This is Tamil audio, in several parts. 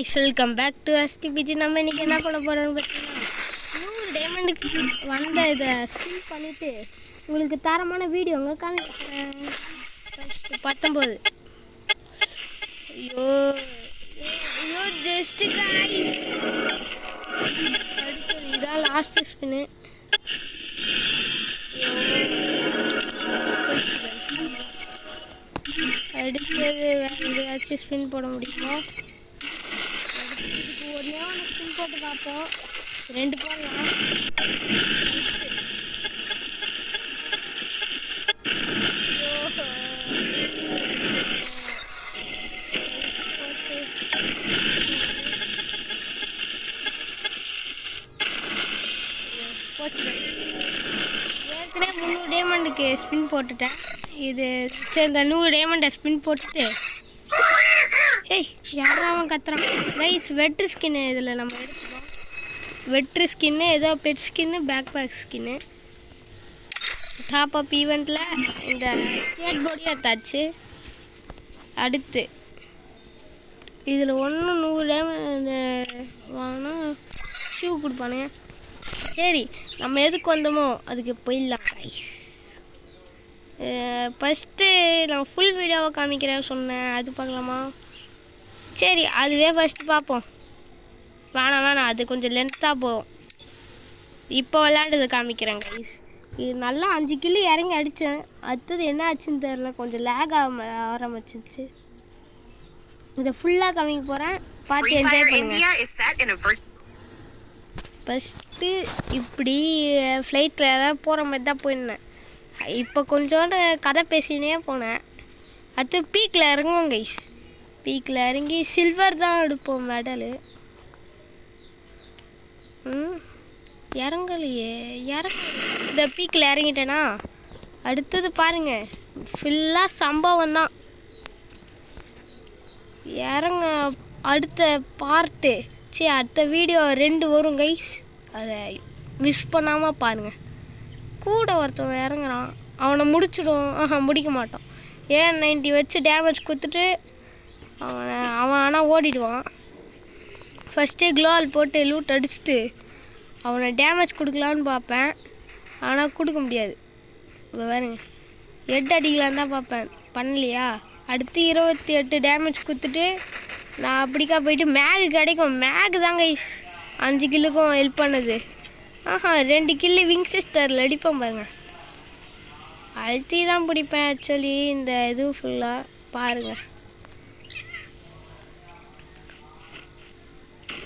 Guys welcome back to STPG. நம்ம இன்னைக்கு என்ன பண்ண போகிறோம்னு பார்த்தீங்கன்னா 100 டைமண்டுக்கு வந்த இதை ஸ்பின் பண்ணிவிட்டு உங்களுக்கு தரமான வீடியோங்க காமிக்கிறேன். 19 ஐயோ ஐயோ ஜஸ்ட் கைஸ் இதான் லாஸ்ட் ஸ்பின்னு. அடுத்தது வேறு எதாச்சும் ஸ்பின் போட முடியுமா? அடுத்ததுக்கு ஒன்றே ஒன்று ஸ்பின் போட்டு பார்ப்போம். 2 போடலாம். ஏற்கனவே 300 டைமண்டுக்கு ஸ்பின் போட்டுட்டேன். இது சரி இந்த 100 டைமண்டை ஸ்பின் போட்டுட்டு ஏய் யாராவும் கத்துறான் கைஸ். வெட்ரு ஸ்கின்னு இதில் நம்ம எடுத்துக்கோம். வெட்ரு ஸ்கின்னு ஏதோ பெட் ஸ்கின்னு பேக் ஸ்கின்னு டாப் அப் ஈவெண்ட்டில் இந்த ஸ்கேட் போர்டே எடுத்தாச்சு. அடுத்து இதில் 100 டைமண்ட் வாங்கினா ஷூ கொடுப்பானுங்க. சரி நம்ம எதுக்கு வந்தோமோ அதுக்கு போயிடலாம் கைஸ். ஃபஸ்ட்டு நான் ஃபுல் வீடியோவை காமிக்கிறேன் சொன்னேன், அது பார்க்கலாமா? சரி அதுவே ஃபஸ்ட்டு பார்ப்போம். வேணாம் அது கொஞ்சம் லென்த்தாக போகும். இப்போ விளையாண்டது காமிக்கிறேன் கைஸ். இது நல்லா 5 கிலோ இறங்கி அடித்தேன். அடுத்தது என்ன ஆச்சுன்னு தெரில, கொஞ்சம் லேக் ஆரம்பிச்சிருச்சு. இதை ஃபுல்லாக காமிக்க போகிறேன், பார்த்து என்ஜாய் பண்ணுங்க. ஃபஸ்ட்டு இப்படி ஃப்ளைட்டில் ஏதாவது போகிற மாதிரி தான் போயிருந்தேன். இப்போ கொஞ்சோண்டு கதை பேசினே போனேன். அடுத்து பீக்கில் இறங்குவோம் கைஸ். பீக்கில் இறங்கி சில்வர் தான் எடுப்போம் மெடலு. இறங்கலையே இந்த பீக்கில் இறங்கிட்டேனா அடுத்தது பாருங்கள் ஃபுல்லாக சம்பவம் தான். இறங்க அடுத்த பார்ட்டு அடுத்த வீடியோ 2 வரும் கைஸ், அதை மிஸ் பண்ணாமல் பாருங்கள். கூட ஒருத்தவன் இறங்குறான், அவனை முடிச்சிடும். முடிக்க மாட்டோம். ஏன் 90 வச்சு டேமேஜ் கொடுத்துட்டு அவன் ஆனால் ஓடிடுவான். ஃபஸ்ட்டே க்ளோவால் போட்டு லூட் அடிச்சுட்டு அவனை டேமேஜ் கொடுக்கலான்னு பார்ப்பேன், ஆனால் கொடுக்க முடியாது. இப்போ பாருங்க ஹெட் அடிக்கலான்னு தான் பார்ப்பேன், பண்ணலையா? அடுத்து 28 டேமேஜ் கொடுத்துட்டு நான் அப்படிக்கா போயிட்டு மேகு கிடைக்கும். மேகு தாங்க 5 கில்லுக்கும் ஹெல்ப் பண்ணுது. 2 கில்லு விங் சிஸ்டரில் அடிப்பேன் பாருங்க. அழுத்தி தான் பிடிப்பேன் ஆக்சுவலி. இந்த இது ஃபுல்லாக பாருங்கள்.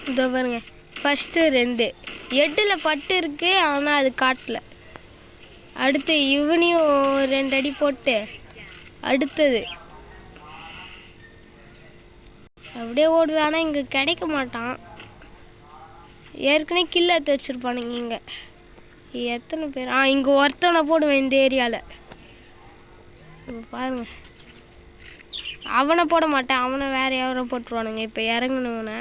இதோ பாருங்க ஃபஸ்ட்டு 2 8ல் பட்டு இருக்குது, ஆனால் அது காட்டல. அடுத்து இவனையும் 2 அடி போட்டு அடுத்தது அப்படியே ஓடுவேன். ஆனால் இங்கே கிடைக்க மாட்டான். ஏற்கனவே கில்ல எடுத்து வச்சுருப்பானுங்க. இங்கே எத்தனை பேர்? இங்கே ஒருத்தவனை போடுவேன் இந்த ஏரியாவில். பாருங்கள் அவனை போட மாட்டேன், அவனை வேறு யாரோ போட்டுருவானுங்க. இப்போ இறங்கினவனை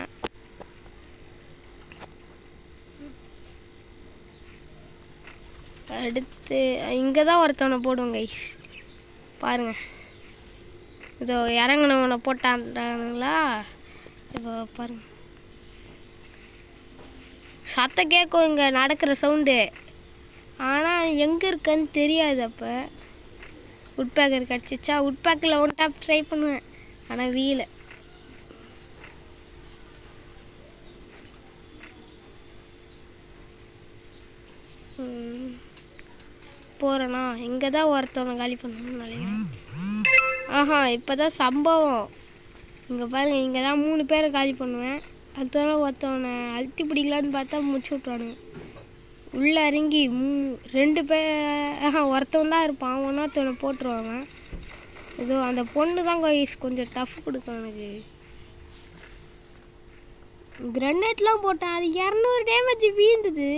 அடுத்து இங்கே தான் ஒருத்தவனை போடுவோம் கைஸ். பாருங்கள் இதோ இறங்கினவனை போட்டான்டானுங்களா. இப்போ பாருங்கள் சத்தம் கேட்கும் இங்கே நடக்கிற சவுண்டு, ஆனால் எங்கே இருக்கன்னு தெரியாது. அப்போ உட்பேக்கர் கிடச்சிச்சா, உட்பேக்கில் 1 டாப் ட்ரை பண்ணுவேன், ஆனால் வீல போகிறேன்னா இங்கே தான் ஒருத்தவனை காலி பண்ணணும்னு நினைக்கிறேன். இப்போ தான் சம்பவம். இங்கே பாருங்கள் இங்கே தான் 3 பேரை காலி பண்ணுவேன். அடுத்தவனை ஒருத்தவனை அழுத்தி பிடிக்கலான்னு பார்த்தா முடிச்சு விட்றானுங்க. உள்ளே இறங்கி 2 பேர் ஒருத்தவன் தான் இருப்பான், ஒன்றொருத்தவனை போட்டுருவாங்க. ஏதோ அந்த பொண்ணு தான் கொஞ்சம் டஃப் கொடுக்கும் எனக்கு. கிரனேட்லாம் போட்டேன், அது 200 டேமேஜ் வீழ்ந்தது.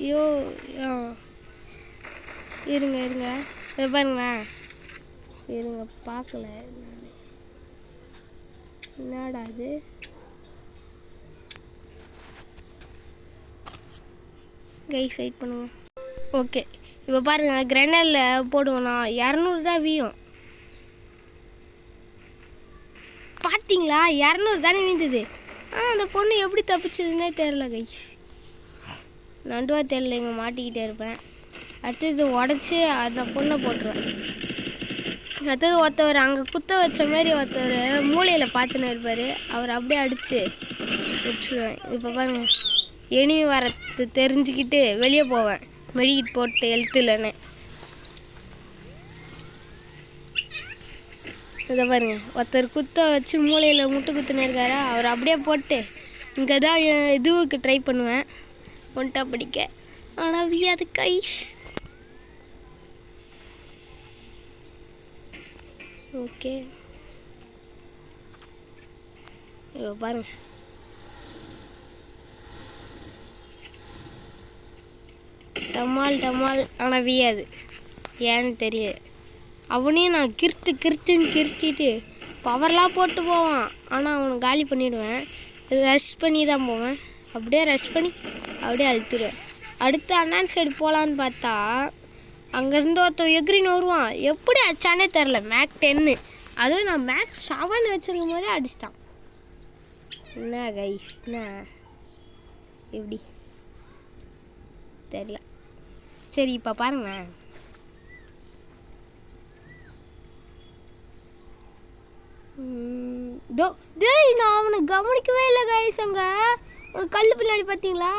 ஐயோ இருங்க பாருங்களேன், இருங்க பார்க்கல என்னடா அது. கைஸ் வெயிட் பண்ணுங்க. ஓகே இப்போ பாருங்கள் கிரனேடில் போடுவோண்ணா 200 தான் வீழும். பார்த்தீங்களா 200 தானே விழுந்தது. அந்த பொண்ணு எப்படி தப்பிச்சதுன்னே தெரில கைஸ். நண்டுவா தெரியல, இங்கே மாட்டிக்கிட்டே இருப்பேன். அடுத்தது உடச்சி அந்த பொண்ணை போட்டுருவேன். அடுத்தது ஒருத்தவர் அங்கே குத்த வச்ச மாதிரி ஒருத்தவர் மூளையில் பார்த்துன்னு இருப்பார். அவர் அப்படியே அடித்து வச்சுருவேன். இப்போ பாருங்க, எனிமி வரத்து தெரிஞ்சுக்கிட்டு வெளியே போவேன், மெடிக்கிட் போட்டு எழுத்துலன்னு. இதை பாருங்க, ஒருத்தர் குத்த வச்சு மூளையில் முட்டு குத்துன்னு இருக்காரா, அவர் அப்படியே போட்டு இங்கே தான் இதுவுக்கு ட்ரை பண்ணுவேன் ஒன்ட்டா பிடிக்க. ஆனால் வியாது கைஸ். ஓகே பாருங்க, டமால் டமால். ஆனால் வியாது, ஏன்னு தெரியல. அவனையும் நான் கிருட்டுன்னு கிருட்டிட்டு பவர்லாம் போட்டு போவான். ஆனால் அவனை காலி பண்ணிவிடுவேன். ரஷ் பண்ணி தான் போவேன். அப்படியே ரஷ் பண்ணி அப்படியே அழுத்துடுவேன். அடுத்து அண்ணான் சைடு போகலான்னு பார்த்தா அங்கேருந்து ஒருத்தன் எக்ரின்னு வருவான். எப்படி அடிச்சானே தெரில. மேக் 10, அதுவும் நான் மேக் 7 வச்சுருக்கும் போதே அடிச்சிட்டான். என்ன கைஸ், என்ன எப்படி தெரில. சரி இப்போ பாருங்க, டேய் நான் அவனை கவனிக்கவே இல்லை கைஸ். அங்கே ஒரு கல் பின்னாடி பார்த்தீங்களா?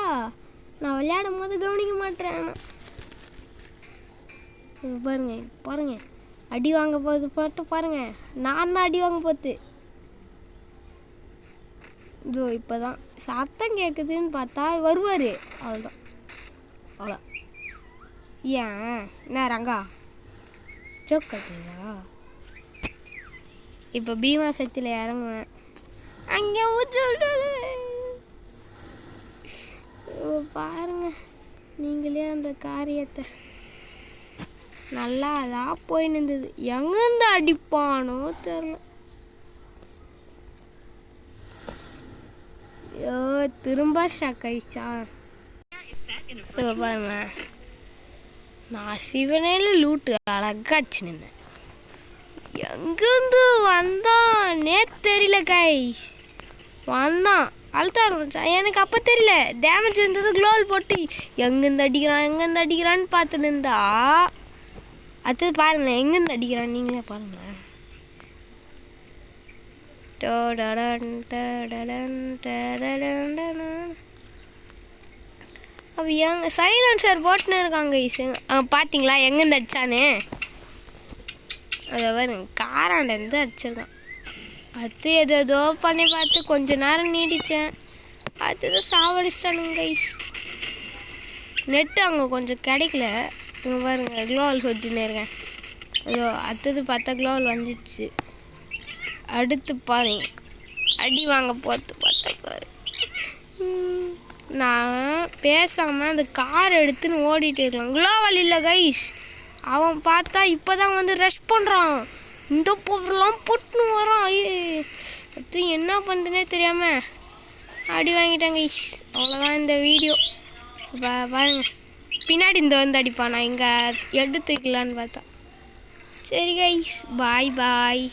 நான் விளையாடும் போது கவனிக்க மாட்டேன். பாருங்க பாருங்க, அடி வாங்க போகுது பாட்டு பாருங்க. நான் தான் அடி வாங்க போகுது. இதோ இப்போ தான் சத்தம் கேட்குதுன்னு பார்த்தா வருவார். அவ்வளோதான், அவ்வளோ. ஏன் என்ன ரங்கா ஜோக் கட்டுங்களா? இப்போ பீமா சக்தியில் இறங்குவேன். அங்கே பாருங்க, நீங்களே அந்த காரியத்தை நல்லா அதான் போயின்னு இருந்தது. எங்கேருந்து அடிப்பானோ தெரில. ஐயோ திரும்ப ஷாக் ஆயிடுச்சா? பாருங்க, நான் சிவனையில் லூட்டு அழகா அடிச்சுன்னு எங்கேருந்து வந்தானே தெரியல கைஸ். வந்தான் அழுத்த ஆரம்பிச்சான். எனக்கு அப்போ தெரியல டேமேஜ் இருந்தது. க்ளோவல் போட்டு எங்கேருந்து அடிக்கிறான்னு பார்த்துன்னு இருந்தா. அது பாருங்களேன், எங்கேருந்து அடிக்கிறான் நீங்களே பாருங்களேன். அப்போ சைலன்சர் போட்டுன்னு இருக்காங்க கைஸ். பார்த்தீங்களா எங்கேருந்து அடிச்சானு? அதை பாருங்க, காராண்டேருந்து அடிச்சிருக்கான். அது ஏதோ பண்ணி பார்த்து கொஞ்ச நேரம் நீடித்தேன். அதுதான் சாவடிச்சிட்டானுங்க கைஸ். நெட்டு அங்கே கொஞ்சம் கிடைக்கல. இங்கே பாருங்க, க்ளோவல் சொத்தின்னு இருக்கேன். ஐயோ அடுத்தது பார்த்தா க்ளோவல் வந்துச்சு. அடுத்து பாருங்க, அடி வாங்க போட்டு பார்த்தா பாரு. நான் பேசாமல் அந்த கார் எடுத்துன்னு ஓடிட்டு இருக்கலாம். க்ளோவல் இல்லை கைஸ். அவன் பார்த்தா இப்போ தான் வந்து ரஷ் பண்ணுறான். இந்த பொருள்லாம் போட்டுன்னு வரான். அடுத்து என்ன பண்ணுறதுனே தெரியாமல் அடி வாங்கிட்டாங்க கைஸ். அவ்வளோதான் இந்த வீடியோ. பாருங்க, பின்னாடி இந்த வந்து அடிப்பான். நான் இங்கே எடுத்துக்கலான்னு பார்த்தா. சரி கைஸ், பாய் பாய்.